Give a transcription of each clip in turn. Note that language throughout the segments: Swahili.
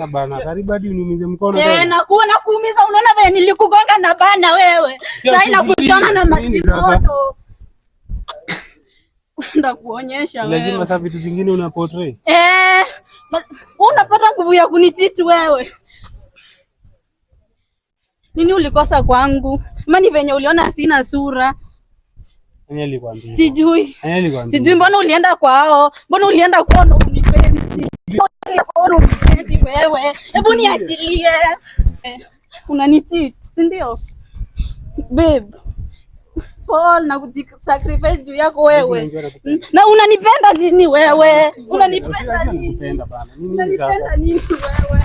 Bana, karibu hadi uniumize mkono tena. Nakuwa nakuumiza, unaona vile nilikugonga na bana wewe. Sasa inakuchoma na matimoto. Ndakuonyesha wewe. Lazima sasa vitu vingine una portray. Unapata nguvu ya kunichiti wewe. Nini ulikosa kwangu? Mani venye uliona sina sura. Nani alikwambia? Sijui. Nani alikwambia? Sijui mbona ulienda kwao? Mbona ulienda kuona unipendi? Wewe, hebu niachilie. Unanicheat, si ndio? Babe. Fall na kujisacrifice juu yako wewe. Na unanipenda nini wewe? Unanipenda nini? Unanipenda nini wewe?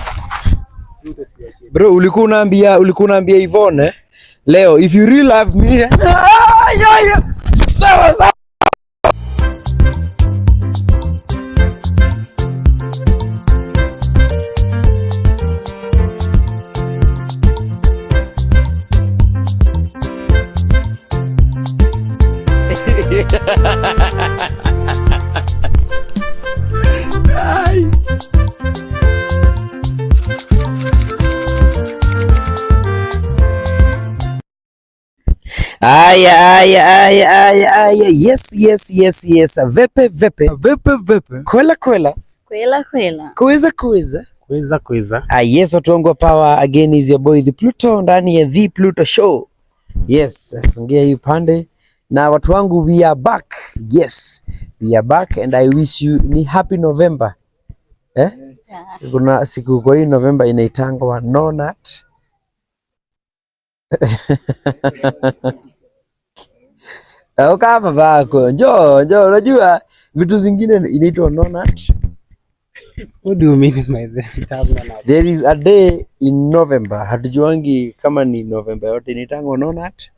Bro, ulikuwa unaambia Yvonne leo if you really love me. Sawa sawa. Aya. Yes. Vepe. Kwela. Kuweza. Yes, watu wangu wa power, again is your boy The Pluto ndani ya The Pluto Show. Yes, asongea hii pande na watu wangu, we are back. Yes, we are back and I wish you ni happy November. Yeah. Kuna siku kwa hii November inaitangwa no nut. Kama bako njoo, unajua vitu zingine inaitwa no nut. What do you mean by that? There is a day in November, hatujuangi kama ni November yote inaitangwa no nut.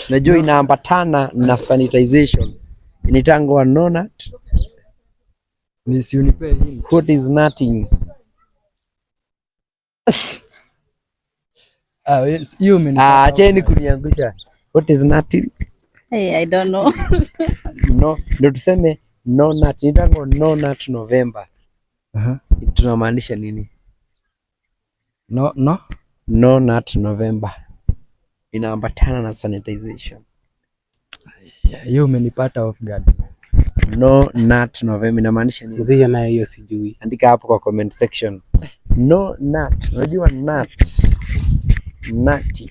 Najua inaambatana na sanitization, inaitangwa no nut. Nisi unipe hii. What is nutting? Yes, you mean. Acheni kuniangusha. What is nutting? Hey, I don't know. No, ndio tuseme no nut. Inaitangwa no nut November. Tunamaanisha nini? No nut November. Inaambatana na sanitization. Hiyo umenipata off guard. No nut November inamaanisha nini? Mzee naye hiyo sijui. Andika hapo kwa comment section. No nut. Unajua nut. Nutty.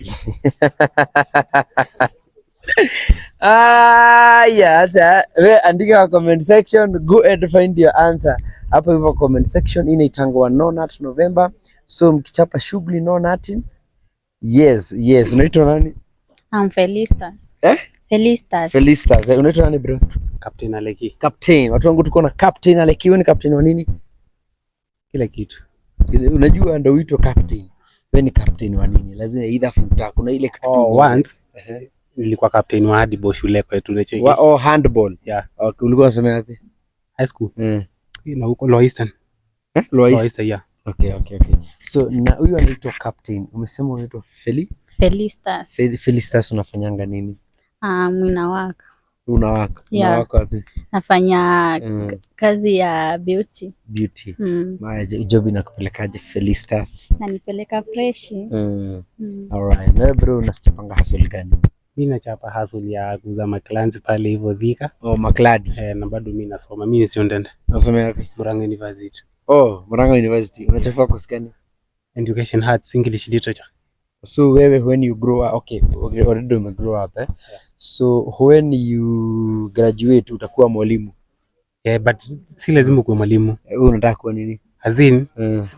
Andika kwa comment section. Go and find your answer. Hapo hivyo comment section inaitangwa no nut November. So mkichapa shughuli no nutting. Yes. Unaitwa nani? I'm Felicitas. Felicitas. Unaitwa nani bro? Captain Aleki. Captain. Watu wangu tuko na Captain Aleki. Wewe ni captain wa nini? Kila kitu. Unajua ndio uitwa captain. Wewe ni captain wa nini? Lazima either futa. Kuna ile kitu. Once nilikuwa captain wa handball shule kwetu na cheki. Handball. Yeah. Okay, ulikuwa unasomea wapi? High school. Na huko Loistan. Loistan. Yeah. Okay. So na huyu anaitwa captain. Umesema unaitwa Felicitas. Felicitas, unafanyanga nini? Unawaka. Unawaka wapi? Nafanya kazi ya beauty. Job inakupelekaje Felicitas? Nanipeleka fresh. Alright. Na bro, unachapanga hustle gani? Mimi nachapa hustle ya kuuza maklans pale hivyo Thika. Makladi. Na bado mimi nasoma. Mimi ni student. Nasomea wapi? Murang'a University. Murang'a University. Unachafua course gani? Education Arts, English Literature. So wewe when you grow up, already you grow up, So when you graduate utakuwa mwalimu. But si lazima kuwa mwalimu. Wewe unataka kuwa nini? Azin,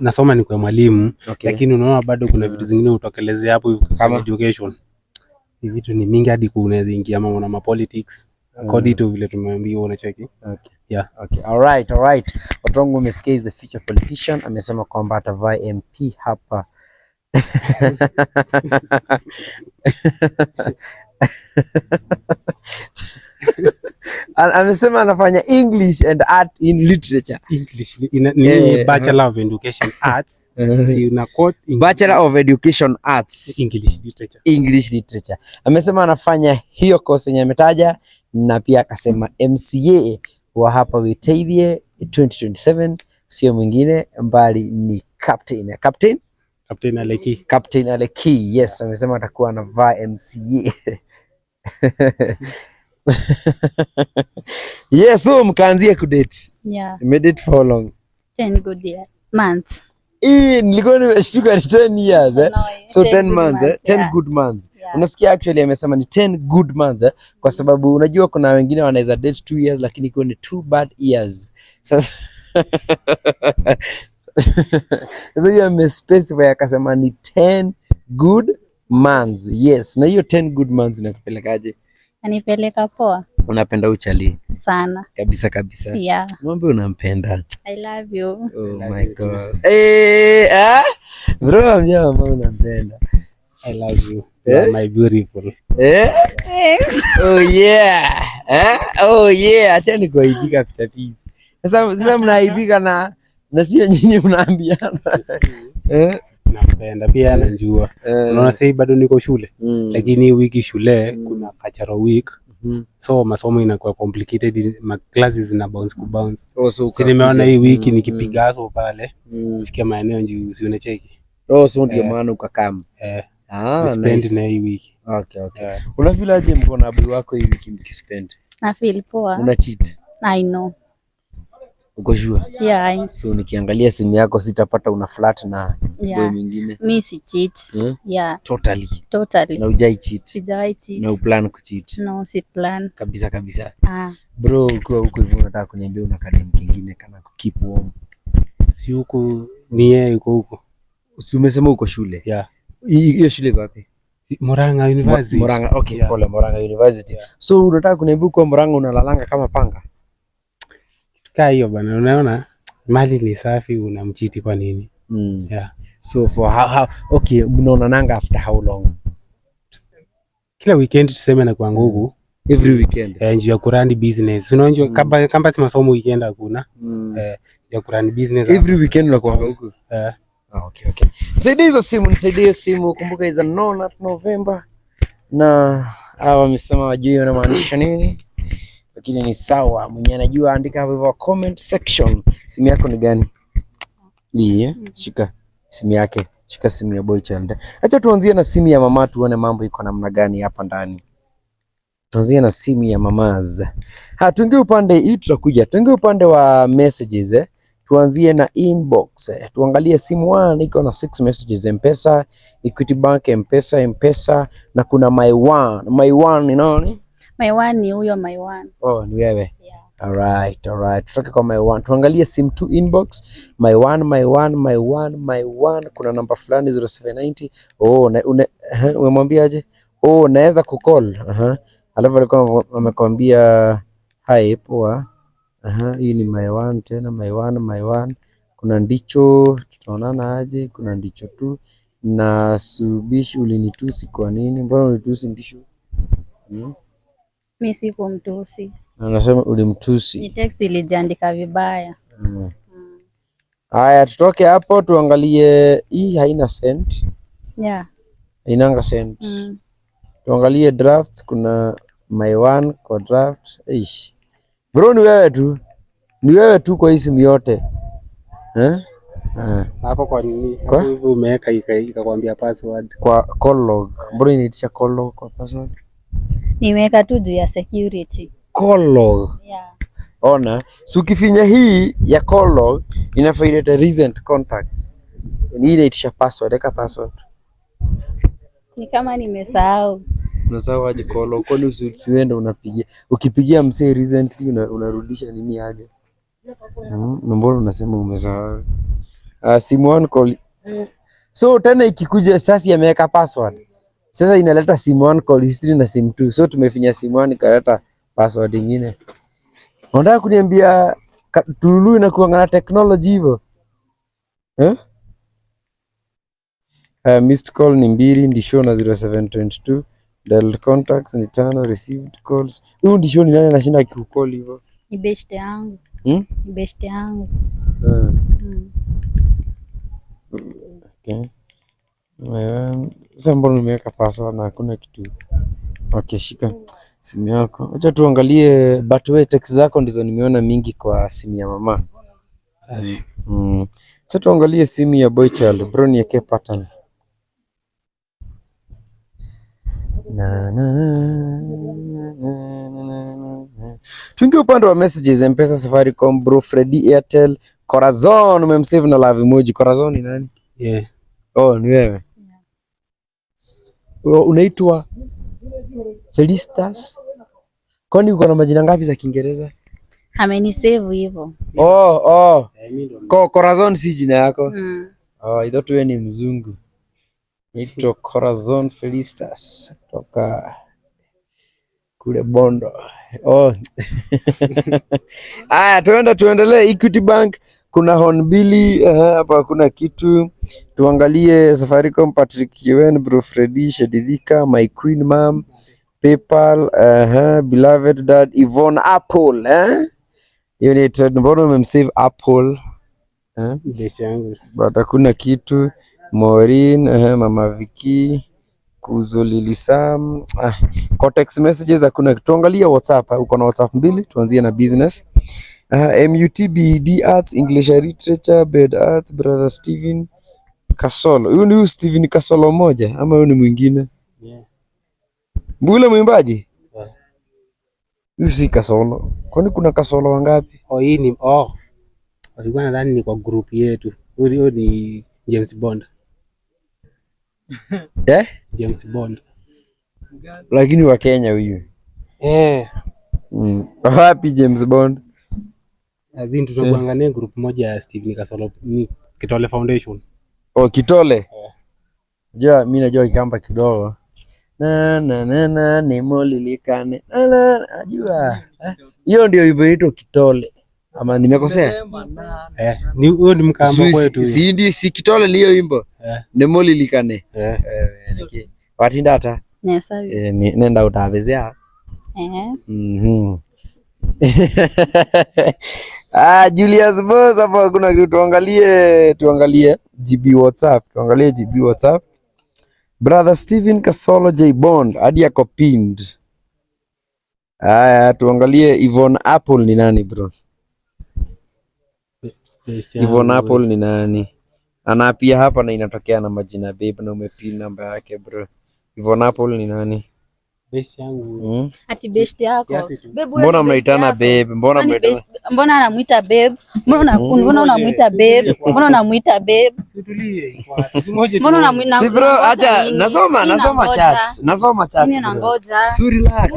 nasoma ni kwa mwalimu, lakini unaona bado kuna vitu zingine utokelezea hapo kama education. Hivi vitu ni mingi hadi unaweza ingia mambo na politics. According to vile tumeambiwa unacheki. Okay. Alright. Watu wangu umesikia is the future politician. Amesema kwamba atavaa MP hapa. Amesema anafanya English and art in literature. English ni Bachelor of Education Arts. Si una quote Bachelor of Education Arts English literature. Amesema anafanya hiyo course yenye ametaja, na pia akasema MCA wa hapa Witaithie 2027 sio mwingine mbali ni Captain Aleki. Yes, amesema atakuwa anavaa MCA. Yes, so mkaanzia kudate. Yeah. Made it for how long? 10 good months. Nilikuwa nimeshtuka ni 10 years eh? No, So 10 months eh? 10 yeah. good months. Yeah. Unasikia actually amesema ni 10 good months eh? Kwa sababu unajua kuna wengine wanaweza date 2 years lakini kwa ni 2 bad years. Sasa sasa hiyo amespecify akasema ni 10 good months. Yes, na hiyo 10 good months inakupelekaje? Anipeleka poa. Unapenda uchali Sana. kabisa. Yeah. Mwambie unampenda. I love you. Oh my God. Bro, ambia mama unampenda. I love you. My beautiful. Thanks. Oh yeah. Oh yeah. Acha nikuaibika pita. Sasa mnaibika na sio nyinyi mnaambiana. Nampenda pia anajua. Unaona sasa bado niko shule. Lakini wiki shule kuna cultural week. So masomo inakuwa complicated, ma classes zina bounce ku bounce. So nimeona hii wiki nikipiga haso pale fikia maeneo njoo usione cheki. So ndio maana ukakam. Spend na hii wiki. Okay. Una feel aje mko na boy wako hii wiki mkispend? Na feel poa. Una cheat? I know. Uko sure? Yeah. So nikiangalia simu yako sitapata una flat na boy mwingine. Mimi si cheat. Yeah. Totally. Na hujai cheat. Sijawahi cheat. Na uplan kucheat. No, si plan. Kabisa. Bro, ukiwa huko hivyo unataka kuniambia una kadem kingine kana ku keep warm. Si huko ni yeye yuko huko. Si umesema uko shule? Yeah. Hiyo shule iko wapi? Murang'a University. Murang'a, okay, yeah. Pole, Murang'a University. Yeah. So unataka kuniambia uko Murang'a unalalanga kama panga? Kaa hiyo bana, unaona mali ni safi unamchiti kwa nini? Yeah. So for how okay, mnaonananga after how long? Kila weekend tuseme na kwa ngugu. Every weekend. Njoo ya kurani business. Unajua kama si masomo weekend hakuna. Ya kurani business. Every weekend unakuwa huko. Okay. Nisaidie simu. Kumbuka is not November. Na hawa wamesema wajui wanamaanisha nini. Lakini ni sawa. Mwenye anajua andika hapo kwa comment section. Simu yako ni gani? Shika simu yake. Shika simu ya Boy Child. Acha tuanzie na simu ya mama tuone mambo iko namna gani hapa ndani. Tuanzie na simu ya mamaz. Tuingie upande hii tutakuja. Tuingie upande wa messages Tuanzie na inbox. Tuangalie simu 1 iko na 6 messages: M-Pesa, Equity Bank, M-Pesa na kuna my one ni nani? My one ni huyo my one. Oh, ni wewe. Yeah. Alright. Tutoke kwa my one. Tuangalie sim 2 inbox. My one. Kuna namba fulani 0790. Oh, umemwambia aje? Oh, naweza kucall. Alafu alikuwa amekwambia hi poa. Hii ni my one tena my one. Kuna ndicho tutaonana aje? Kuna ndicho tu. Na Subishi ulinitusi kwa nini? Mbona unitusi ndicho? Mimi sikumtusi. Anasema ulimtusi. Ni text ilijiandika vibaya. Haya, tutoke hapo tuangalie hii haina send. Yeah. Hainanga send. Tuangalie drafts, kuna my one kwa draft. Bro, ni wewe tu kwa hii simu yote. Hapo kwa nini? Hapo hivyo umeweka ikakwambia password. Kwa call log. Bro, inaitisha call log kwa password. Nimeweka tu juu ya security. Call log. Yeah. Ona, so ukifinya hii ya call log inafaileta recent contacts. Ni inaitisha password, weka password. Ni kama nimesahau. Unasahau aje call log? Kwani usiende unapigia. Ukipigia msee recently unarudisha nini aje? Mbona unasema umesahau? Simu 1 call. So tena ikikuja sasa yameweka password. Sasa inaleta simu 1 call history na simu 2. So tumefinya simu 1 ikaleta password nyingine. Unataka kuniambia Tululu inakuanga na technology hivyo? Missed call ni 2, ndisho na 0722. Dialed contacts ni 5, received calls. Huyu ndisho ni nani anashinda akikucall hivyo? Ni beshte yangu. Ni beshte yangu. Okay. Sasa mbona nimeweka password na hakuna kitu? Okay, shika simu yako. Acha tuangalie but wewe text zako ndizo nimeona mingi kwa simu ya mama. Acha tuangalie simu ya Boy Child. Bro niweke pattern. Tuingie upande wa messages, M-Pesa, Safaricom, Bro Freddy, Airtel, Corazon. Umemsave na love emoji. Corazon ni nani? Yeah. Oh, ni wewe. Unaitwa Felicitas? Kwani uko na majina ngapi za Kiingereza? Amenisave hivyo. Corazon si jina yako? I thought wewe ni mzungu. Naitwa Corazon Felicitas kutoka kule Bondo. Tuendelee. Equity Bank kuna Honbili hapa, kuna kitu. Tuangalie Safaricom, Patrick Kiwen, Bro Freddy, Shedidika, My Queen Mom, PayPal, Beloved Dad, Yvonne Apple, United. Mbona umemsave Apple? But hakuna kitu. Maureen, Mama Vicky, Kuzolilisam, Cortex messages hakuna. Tuangalia WhatsApp. Uko na WhatsApp 2, tuanzie na business. MUTBD Arts, English Literature, Bed Arts, Brother Steven Kasolo. Huyu ni Steven Kasolo moja ama huyu ni mwingine? Yeah. Mbule mwimbaji? Yeah. Huyu si Kasolo. Kwani kuna Kasolo wangapi? Hii ni walikuwa nadhani ni kwa group yetu. Huyo ni James Bond. James Bond. Lakini wa Kenya huyu. Happy James Bond. Azin tunakuangalia group moja ya Steven Kasolo ni Kitole Foundation. Kitole. Ja, mimi najua Kikamba kidogo. Nemolilikane. Najua. Hiyo ndio inaitwa Kitole. Ama nimekosea? Ni huyo ni Mkamba kwetu. Si Kitole ni hiyo wimbo. Nemolilikane. Watinda hata. Nenda utavezea. Julius Boss hapa kuna kitu. Tuangalie GB WhatsApp. Tuangalie GB WhatsApp. Brother Steven Kasolo J Bond hadi yako pinned. Tuangalie Yvonne Apple ni nani bro? Yvonne Apple ni nani? Anapia hapa na inatokea na majina babe na umepin namba yake bro. Yvonne Apple ni nani? Best yangu. Ati best yako. Mbona mnaitana babe? Mbona anamuita babe? Mbona unamuita babe? Mbona unamuita babe? Situlie. Mbona unamuita? Si bro, acha nasoma chats. Nini nangoja? So relax.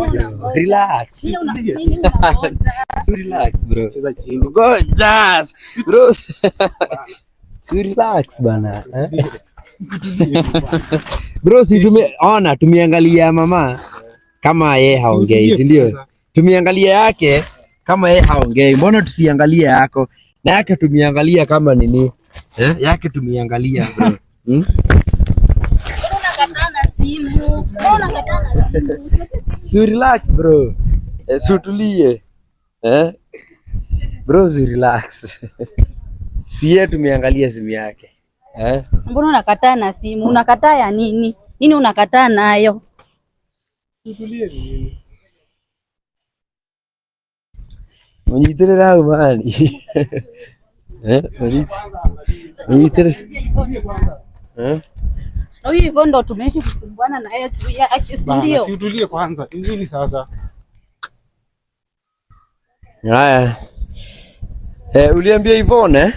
Relax. So relax bro. Cheza chini. Ngoja. Bro. So relax bana. Bro, si tumeangalia mama kama yeye haongei, si ndio? Tumeangalia yake kama yeye haongei. Mbona tusiangalie yako? Na yake tumeangalia kama nini? Yake tumeangalia bro. Unakatana simu. So relax bro. Tulie. Bro, so relax. Si yeye tumeangalia simu yake. Mbona unakataa na simu? Unakataa ya nini? Nini unakataa nayo? Tutulie nini? Mwenyitere au mani? Mwenyitere. Huyu hivyo ndo tumeishi kusumbuana na yeye tu yake, si ndio? Tutulie kwanza. Nini sasa? Haya. Uliambia Yvonne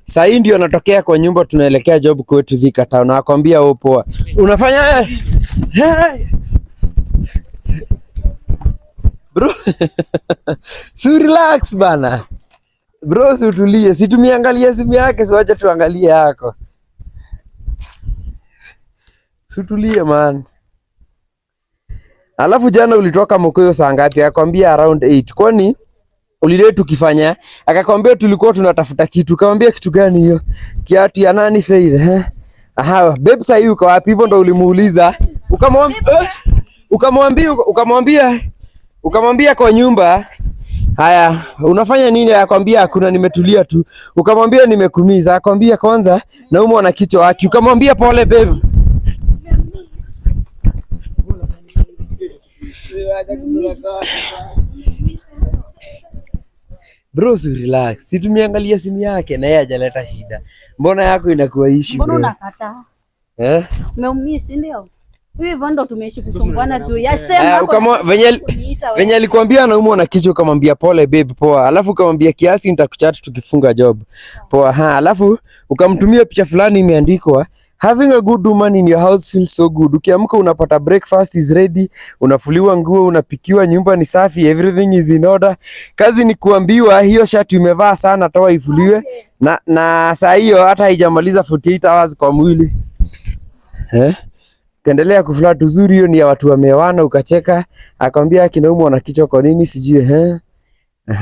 Sasa hii ndio natokea kwa nyumba, tunaelekea job kwetu Thika Town. Nakwambia wewe poa. Unafanya bro. Si relax bana. Bro, si utulie. Si tumiangalia simu yake, si wacha tuangalie yako. Si utulie man. Alafu jana ulitoka Mokoyo saa ngapi? Akwambia around 8. Kwani ulile tukifanya? Akakwambia tulikuwa tunatafuta kitu. Kaambia kitu gani hiyo? Kiatu ya nani Faith? Aha, babe sasa hiyo uko wapi? Hivyo ndo ulimuuliza. Ukamwambia kwa nyumba. Haya, unafanya nini? Akwambia hakuna, nimetulia tu. Ukamwambia nimekumiza. Akwambia kwanza naumwa na kichwa haki. Ukamwambia pole babe. Bro, so relax. Si tumeangalia simu yake na yeye hajaleta shida. Mbona yako inakuwa issue bro? Mbona unakataa? Umeumisi ndio? Hivyo ndo tumeishi kusumbuana tu. Yasema kama venye alikwambia anaumwa na kichwa ukamwambia pole babe poa. Alafu ukamwambia kiasi nitakuchat tukifunga job. Poa. Alafu ukamtumia picha fulani imeandikwa having a good woman in your house feels so good. Ukiamka unapata breakfast is ready, unafuliwa nguo, unapikiwa, nyumba ni safi, everything is in order. Kazi ni kuambiwa hiyo shati umevaa sana toa ifuliwe. Na saa hiyo hata haijamaliza 48 hours kwa mwili. Kaendelea kuflat uzuri, hiyo ni ya watu wamewana. Ukacheka akamwambia kinaumwa na kichwa kwa nini sijui.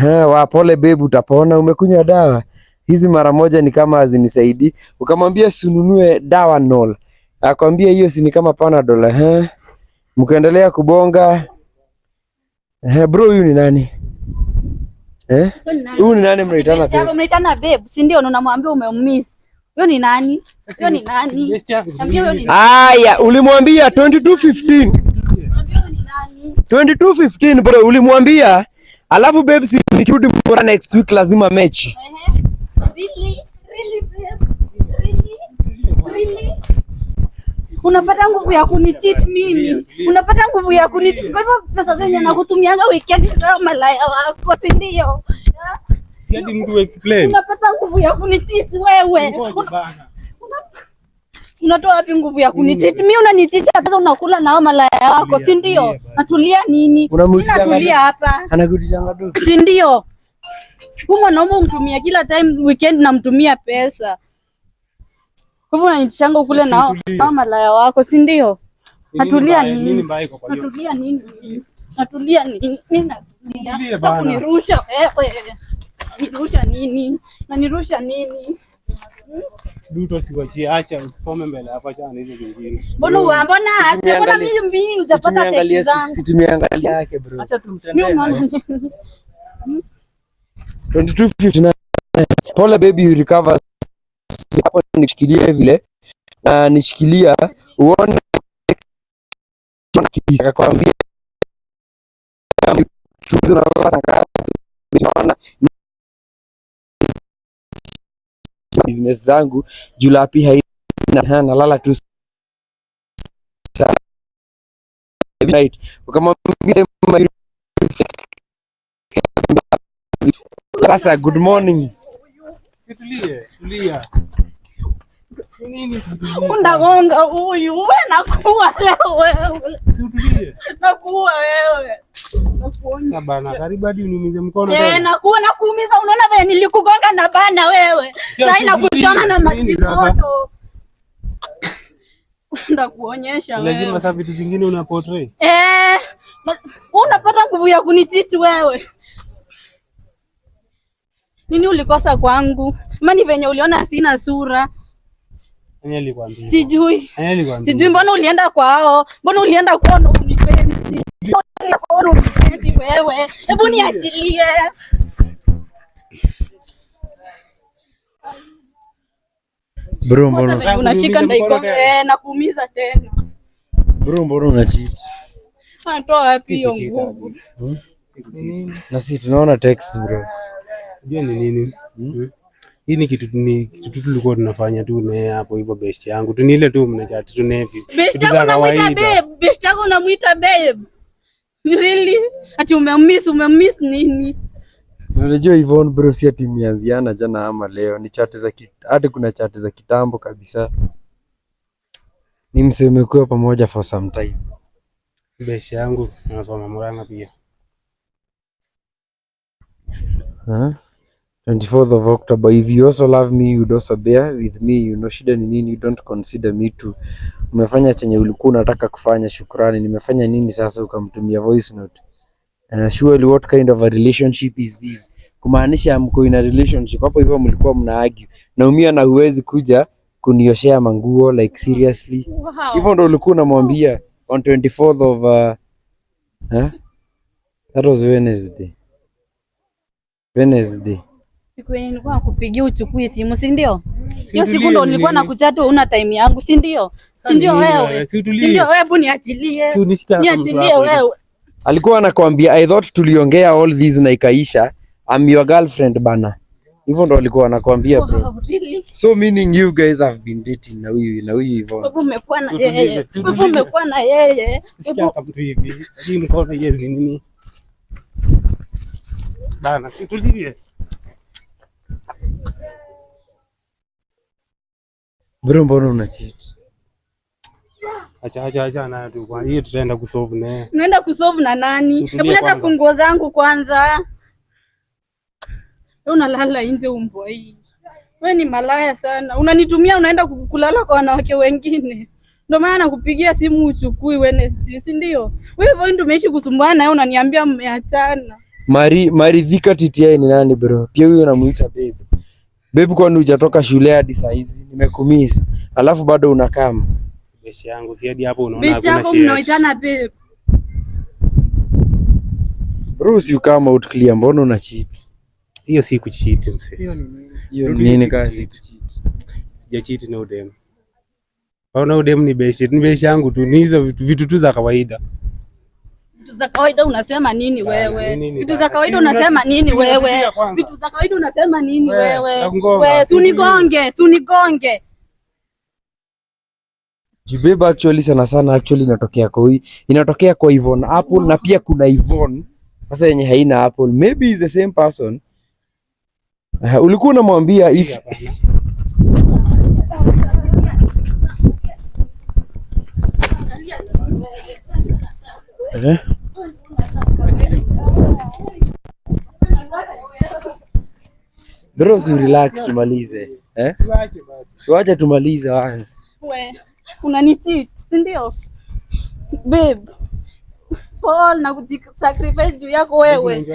Wa pole babe utapona, umekunywa dawa hizi mara moja ni kama hazinisaidi. Ukamwambia sununue dawa nol, akamwambia hiyo si ni kama Panadol. Mkaendelea kubonga. Bro huyu ni nani? Huyu ni nani mnaitana babe? Mnaitana babe, si ndio? Unamwambia umeumiss. Huyo ni nani? Huyo ni nani? Aya, ulimwambia 2215. 2215 bro, ulimwambia. Alafu babe, si nikirudi mbora next week lazima mechi. Really babe? Really? Unapata nguvu ya kunicheat mimi. Unapata nguvu ya kunicheat. Kwa hivyo pesa zenye nakutumianga weekend za malaya wako, si ndio? Si hadi mtu explain. Unapata nguvu ya kunicheat wewe. Unatoa wapi nguvu ya kunicheat? Mimi unanitisha pesa unakula na malaya wako, si ndio? Natulia nini? Natulia hapa. Anakutishanga tu. Si ndio? Huyu mwanaume umtumia kila time weekend namtumia pesa. Kwa hivyo unanitishanga ukule na malaya wako, si ndio? Natulia nini? Natulia nini? Natulia nini? Nataka kunirusha wewe. Nirusha nini? Na nirusha nini? Duto sikuachie, acha usome mbele hapa, acha hizo zingine. Mbona mimi utapata text zangu. Si tumeangalia yake bro. Acha tumtendee. 2259. Pole baby you recover. Hapo nishikilie vile. Na nishikilia uone akakwambia business zangu Julapi haina nalala tu night. Ukamwambia sasa good morning. Tulia. Nini? Unagonga huyu wewe, nakuwa wewe. Tulie. Nakuwa wewe. Sasa bana, karibu hadi uniumize mkono tena. Nakuwa nakuumiza, unaona vile nilikugonga na bana wewe. Sasa inakuchoma na matimoto. Ndakuonyesha wewe. Lazima sasa vitu vingine una portray. Unapata nguvu ya kunicheat wewe. Nini ulikosa kwangu? Mani venye uliona sina sura. Nani alikwambia? Sijui. Mbona ulienda kwao? Mbona ulienda kwao na unipendi? Mbona unipendi wewe? Hebu niachilie. Bro, mbona unashika ndaiko na kuumiza tena? Bro, mbona unacheat? Anatoa wapi hiyo nguvu? Na sisi tunaona text bro. Unajua ni nini? Hii ni kitu tulikuwa tunafanya tu na hapo hivyo best yangu. Tu ni ile tu mnachat tu nevi. Best yangu unamuita babe. Best yangu unamuita babe. Really? Ati umemiss nini? Unajua Yvonne bro, si ati mianziana jana ama leo. Ni chat za hadi kuna chat za kitambo kabisa. Ni mseme kwa pamoja for some time. Best yangu anasoma Murang'a pia. 24th of October. If you also love me, you also bear with me. You know shida ni nini, you don't consider me too. Umefanya chenye ulikuwa unataka kufanya, shukrani. Nimefanya nini sasa ukamtumia voice note? Surely what kind of a relationship is this? Kumaanisha mko in a relationship. Hapo hivyo mlikuwa mna argue. Naumia na huwezi kuja kunioshea manguo, like seriously. Hivyo ndo ulikuwa unamwambia on 24th of that was Wednesday. Siku yenye nilikuwa nakupigia uchukue simu, si ndio? Hiyo siku ndo nilikuwa nakuchat una time yangu, si ndio? Si ndio wewe? Si ndio wewe? Hebu niachilie. Niachilie wewe. Alikuwa anakuambia I thought tuliongea all this na ikaisha. I'm your girlfriend bana. Hivyo ndo walikuwa wanakuambia bro. Wow, really? So meaning you guys have been dating na huyu hivyo. Wewe umekuwa na yeye. Wewe umekuwa na yeye. Sikia kama mtu hivi. Hii mkono yeye nini? Bana, situlie. Bro, mbona una cheat? Acha na tu. Kwa hiyo tutaenda kusolve naye. Unaenda kusolve na nani? Hebu leta funguo zangu kwanza. Wewe unalala nje umbo hii. Wewe ni malaya sana. Unanitumia unaenda kulala kwa wanawake wengine. Ndio maana nakupigia simu uchukui Wednesday, si ndio? Wewe ndio umeishi kusumbuana na yeye unaniambia mmeachana. Maridhika TTI ni nani bro? Pia huyo unamuita babe. Babe, kwani hujatoka shule hadi saa hizi? Nimekumisi. Alafu bado unakama. Beshi yangu si hadi hapo unaona hakuna shida. Beshi yako mnaoitana babe. Bro, si ukama out clear, mbona una cheat? Hiyo si kucheat mse. Hiyo ni nini? Hiyo ni nini kazi? Sija cheat na udem. Hauna udem ni beshi yangu tu, ni hizo vitu tu za kawaida. Vitu za kawaida unasema nini wewe? Vitu za kawaida unasema nini wewe? Vitu za kawaida unasema nini wewe? Wewe sunigonge. Jibeba actually sana actually inatokea kwa Yvonne Apple na pia kuna Yvonne sasa yenye haina Apple. Maybe is the same person. Ulikuwa unamwambia if Bro, si relax tumalize. Siwache tumalize once. Wewe unanicheat, si ndio? Babe. Fall na kujisacrifice juu yako wewe.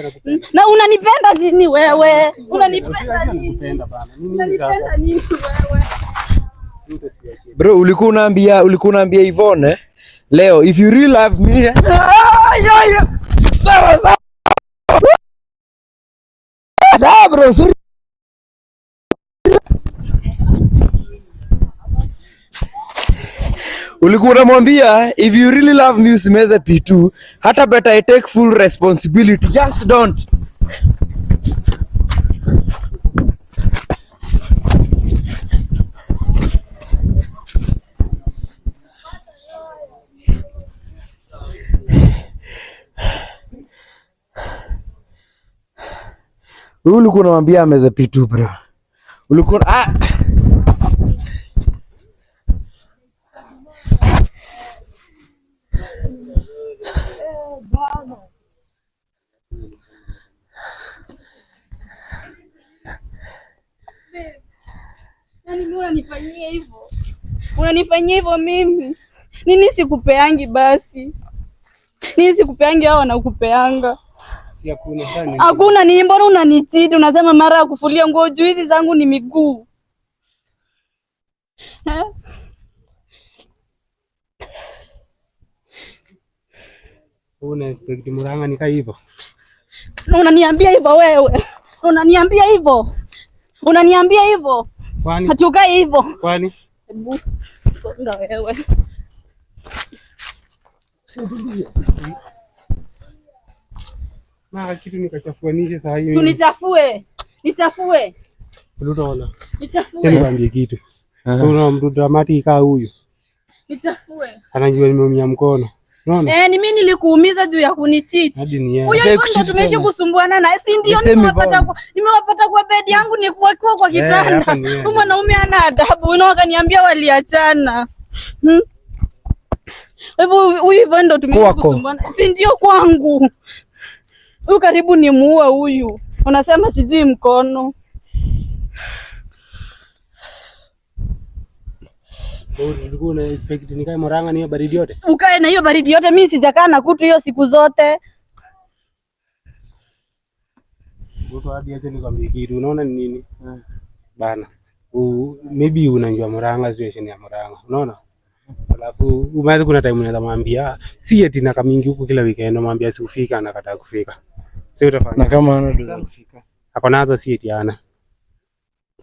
Na unanipenda nini wewe? Unanipenda nini wewe? Bro, ulikuwa unaambia Yvonne leo if you really love me. Sawa bro, sorry. Ulikuwa unamwambia if you really love me usimeze P2, hata better I take full responsibility, just don't. Ulikuwa unamwambia ameze P2 bro. Ulikuwa Unanifanyia hivyo mimi? Nini sikupeangi basi? Nini sikupeangi hao wanakupeanga? Si hakuna sana. Hakuna nini, mbona unanicheat? Unasema mara ya kufulia nguo juu hizi zangu ni miguu. Una expect Murang'a nika hivyo? Unaniambia hivyo wewe? Unaniambia hivyo? Kwani? Hatukai hivyo. Kwani? Hebu songa wewe. Na kitu nikachafuanisha saa hii. Nichafue. Utaona. Nichafue. Sema niambie kitu. So una mtu dramatic kama huyu. Nichafue. Anajua nimeumia mkono. Unaona? Ni mimi nilikuumiza juu ya kunicheat. Huyo ndio tumeishi kusumbuana na si ndio nimewapata kwa bed yangu ni kuwa kwa kitanda. Huyu mwanaume ana adabu. Wakaniambia waliachana. Huyu ndio tumeishi kusumbuana. Si ndio kwangu. Huyu karibu ni muue huyu. Unasema sijui mkono. Ulikuwa una expect nikae Murang'a ni baridi yote? Ukae na hiyo baridi yote, mimi sijakaa na kutu hiyo siku zote. Mtu hadi aje nikwambie kitu, unaona ni nini? Bana. Maybe unajua Murang'a situation ya Murang'a. Unaona? Alafu umeanza kuna time unaweza mwambia si eti na kamingi huko kila weekend mwambia si ufika anakataa kufika. Sio utafanya. Na kama ana doza kufika. Ako nazo si eti ana.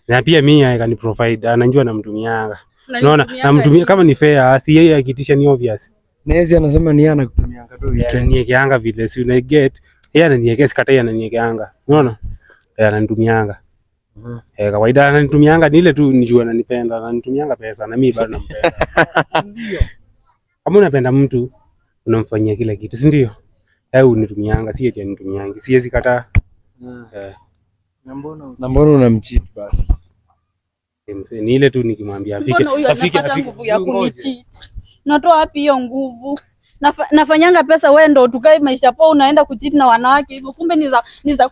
Na pia mimi akani provide anajua namtumianga. Unaona? Namtumia kama ni fair, si yeye akitisha ni obvious. Nezi anasema ni ana kutumianga tu weekend. Niekeanga vile si una get. Yeye ananiekea sikata yeye ananiekanga. Unaona? ananitumianga. Kawaida ananitumianga ni ile tu nijue ananipenda, ananitumianga pesa na mimi bado nampenda. Ndio. Kama unapenda mtu unamfanyia kila kitu, si ndio? Unitumianga, si eti anitumiangi. Siwezi kataa. Na mbona unamcheat basi? Ni ile tu nikimwambia afike nguvu ya kunicheat. Natoa wapi hiyo nguvu? Nafanyanga pesa wewe ndo tukae maisha poa, unaenda kucheat na wanawake hivyo. Kumbe ni za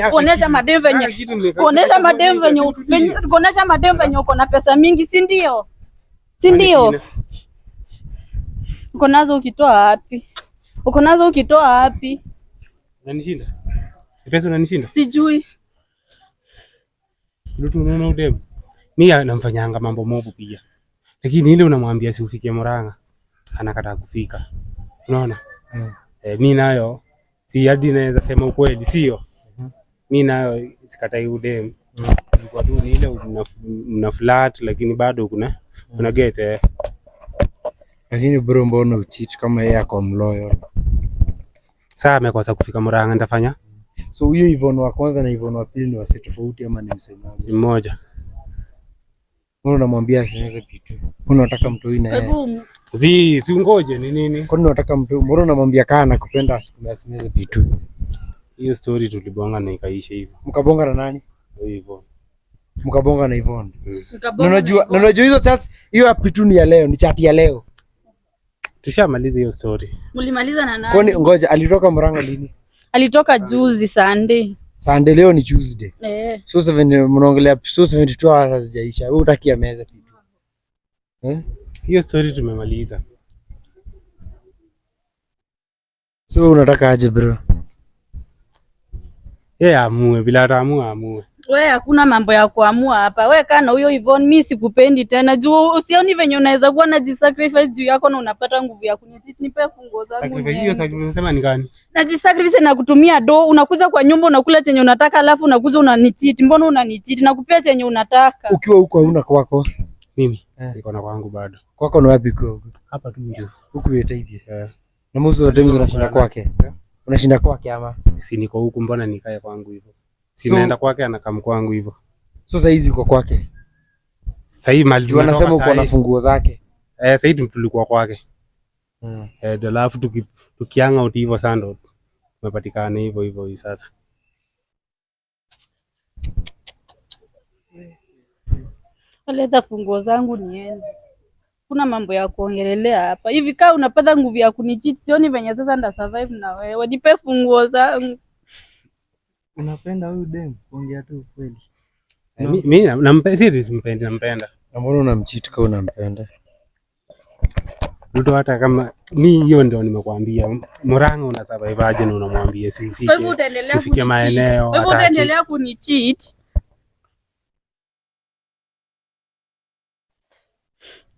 kuonesha madem venye kuonesha madem venye uko na pesa mingi, si ndio? Si ndio? Uko nazo ukitoa wapi? Unanishinda? Pesa unanishinda? Sijui. Ndio unaona udem. Mimi namfanyanga mambo mobu pia. Lakini ile unamwambia si ufike Murang'a, anakataa kufika. Unaona? Mimi nayo si hadi naweza sema ukweli, sio? Mimi nayo sikatai udem. Kwa tu ni ile una flat lakini bado kuna get. Lakini bro, mbona ucheat kama yeye ako mloyal? Sasa amekosa kufika Murang'a nitafanya? So huyo Yvonne wa kwanza na Yvonne wa pili ni wase tofauti ama ni msemaji? Ni mmoja. Mbona unamwambia asiweze pitu? Mbona unataka mtu huyu na yeye? Si ngoje ni nini? Kwani unataka mtu, mbona unamwambia kaa nakupenda asiweze pitu? Hiyo story tulibonga na ikaisha hivyo. Mkabonga na nani? Hivyo. Mkabonga na Yvonne. Unajua hizo chats, hiyo pitu ni ya leo, ni chat ya leo. Tushamaliza hiyo story. Mlimaliza na nani? Kwani ngoja, alitoka Murang'a lini? Alitoka juzi Sunday. Sunday, leo ni Tuesday. So 7 mnaongelea, so 72 hours hazijaisha. Wewe utakia meza pitu. Hiyo story tumemaliza. So unataka aje bro? Amue bila amue. Wewe hakuna mambo ya kuamua hapa. Wewe kana huyo Yvonne, mimi sikupendi tena. Juu usioni venye unaweza kuwa najisacrifice juu yako na unapata nguvu ya kunicheat. Nipe funguo zangu. Sacrifice hiyo unasema ni gani? Najisacrifice na kutumia do, unakuja kwa nyumba unakula chenye unataka alafu unakuja unanicheat. Mbona unanicheat? Nakupea chenye unataka. Ukiwa huko hauna kwako. Mimi niko na kwangu bado. Kwako ni wapi kwa? Hapa tu nje. Huku yote hivi. Na mwanzo wote mzee unashinda kwake. Unashinda kwake ama? Si niko huku, mbona nikae kwangu hivyo? Si naenda kwake anakam kwangu hivyo. So sasa hizi uko kwake. Sasa hii mali tunatoka, anasema uko na funguo zake. Sasa hivi tulikuwa kwake. Alafu tukianga out hivyo sana ndo tumepatikana hivyo sasa. Leta funguo zangu niende. Kuna mambo ya kuongelelea hapa. Hivi kaa unapata nguvu ya kunicheat, sioni venye sasa nda survive na wewe. Nipe funguo zangu. Unapenda huyu dem? Ongea tu kweli. Mimi nampenda. Na mbona unamcheat kama unampenda? Mtu hata kama ni hiyo ndio nimekuambia. Murang'a una survive aje na unamwambia sifike. Kwa hivyo utaendelea kunicheat maeneo. Kwa hivyo utaendelea kunicheat.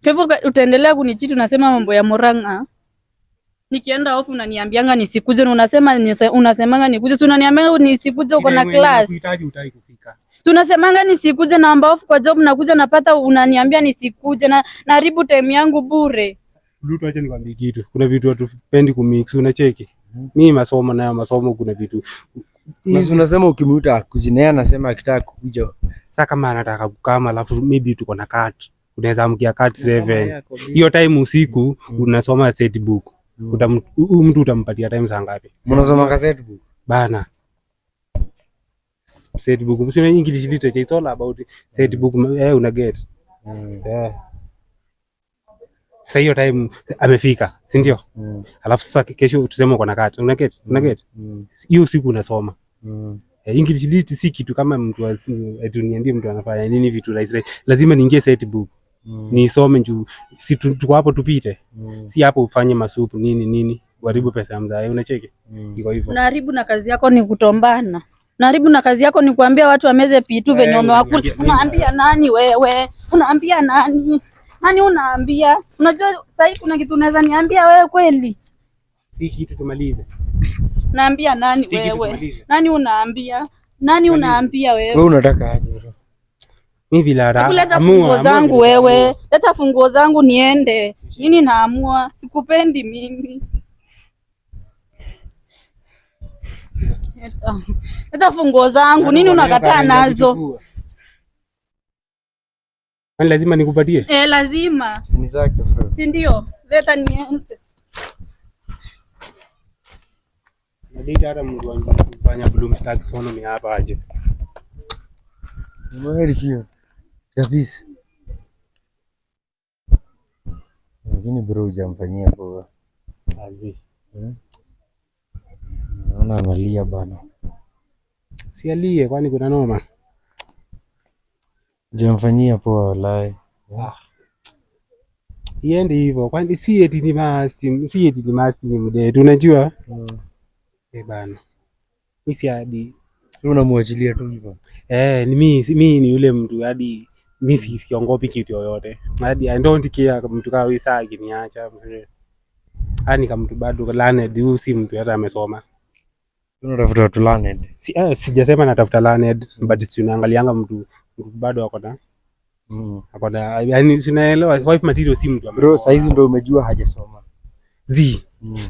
Kwa hivyo utaendelea kunicheat, unasema mambo ya Murang'a. Nikienda off unaniambianga nisikuje na unasemanga nikuje. Unaniambia nisikuje uko na class. Unahitaji utaki kufika. Tunasemanga nisikuje na amba off kwa job nakuja napata unaniambia nisikuje na naharibu time yangu bure. Mtu acha nikwambie kitu. Kuna vitu hatupendi kumix, unacheki. Mimi masomo kuna vitu. Basi unasema ukimuita kujinea anasema akitaka kukuja. Sasa kama anataka kukama alafu maybe tuko na cut. Unaweza amkia cut 7. Hiyo time usiku unasoma set book. Mtu utampatia time saa ngapi? Unasoma gazeti book bana. Set book msina English literature, it's all about set book. Una get. Sasa hiyo time amefika, si ndio? Alafu sasa kesho tuseme uko na cut. Una get? Hiyo siku unasoma. English literature si kitu kama mtu atuniambie mtu anafanya nini vitu lazima niingie set book. Nisome juu si tuko hapo tupite. Si hapo ufanye masupu nini uharibu pesa ya mzae, unacheki? Iko hivyo. Unaharibu na kazi yako ni kutombana. Unaharibu na kazi yako ni kuambia watu wameze pitu venye wamewakula. Unaambia nani wewe? Unaambia nani? Nani unaambia? Unajua sasa kuna kitu unaweza niambia wewe kweli? Si kitu tumalize. Naambia nani wewe? Nani unaambia? Nani unaambia wewe? Wewe unataka aje? Mimi bila leta funguo zangu wewe. Leta funguo zangu niende. Nini naamua? Sikupendi mimi. Leta funguo zangu. Nini unakataa nazo? Kwani lazima nikupatie? Lazima. Si zake bro. Si ndio? Leta niende. Ndio hata mtu anafanya Bloomstack Sonomy hapa aje. Umeelewa? Kabisa. Lakini bro hujamfanyia poa. Azi. Naona analia bana. Si alie kwani kuna noma? Hujamfanyia poa wallahi. Iende hivyo kwani si eti ni must ni mdetu unajua? Bana. Mimi si hadi unamwachilia tu hivyo. Ni mimi ni yule mtu hadi mimi siongopi kitu yoyote. Hadi I don't care mtu kama wewe saa akiniacha mzee. Hani kama mtu bado learned, huyu si mtu hata amesoma. Unatafuta watu learned. Sijasema natafuta learned, but si unaangalianga mtu bado ako na yaani sinaelewa wife material si mtu amesoma. Bro, saa hizi ndio umejua hajasoma.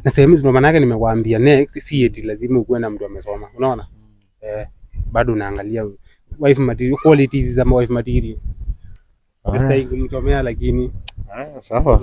Na sehemu ndio maana yake nimekuambia next si eti lazima ukuwe na mtu amesoma. Unaona? Bado unaangalia wife material, qualities za wife material. Sasa kumchomea lakini sawa.